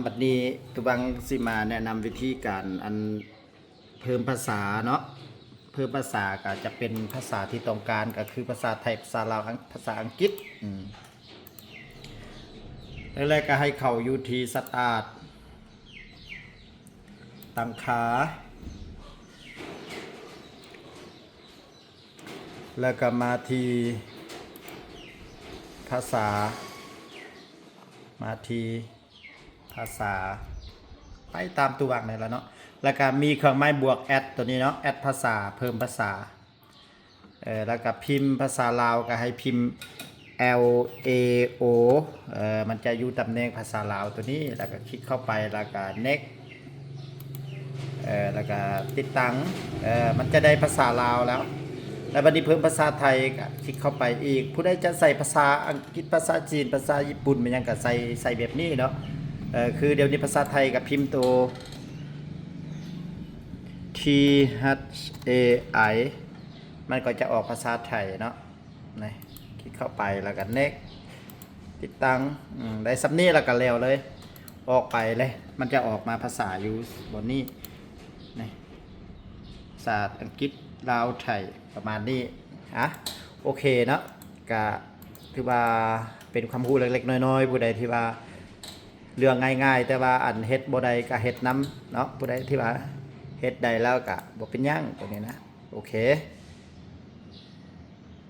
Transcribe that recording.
บัดนี้ตุบังสิมาแนะนำวิธีการอันเพิ่มภาษาเนาะเพิ่มภาษาก็จะเป็นภาษาที่ต้องการก็คือภาษาไทยภาษาลาวภาษาอังกฤษแรกๆก็ให้เข้าอยู่ที่สตาร์ทตั้งขาแล้วก็มาที่ภาษาไปตามตัววางนี่แหละเนาะแล้วก็มีเครื่องไม้บวกแอดตัวนี้เนาะแอดภาษาเพิ่มภาษาแล้วก็พิมพ์ภาษาลาวก็ให้พิมพ์ L A O มันจะอยู่ตำแหน่งภาษาลาวตัวนี้แล้วก็คลิกเข้าไปแล้วก็ next แล้วก็ติดตั้งมันจะได้ภาษาลาวแล้วบัดนี้เพิ่มภาษาไทยก็คลิกเข้าไปอีกผู้ใดจะใส่ภาษาอังกฤษภาษาจีนภาษาญี่ปุ่นมันยังก็ใส่แบบนี้เนาะคือเดี๋ยวนี้ภาษาไทยกับพิมพ์ตัว T H A I มันก็จะออกภาษาไทยเนาะนี่คลิกเข้าไปแล้วก็ next ติดตั้งได้สำนี้แล้วก็แล้วเลยออกไปเลยมันจะออกมาภาษาอยู่บนนี้นี่ภาษาอังกฤษลาวไทยประมาณนี้โอเคเนาะก็ถือว่าเป็นความรู้เล็กๆน้อยๆผู้ใดที่ว่าเรื่องง่ายๆแต่ว่าอันเฮ็ดบ่ได้ก็เฮ็ดนำเนาะผู้ใดที่ว่าเฮ็ดได้แล้วก็บ่เป็นหยังตรงนี้นะโอเค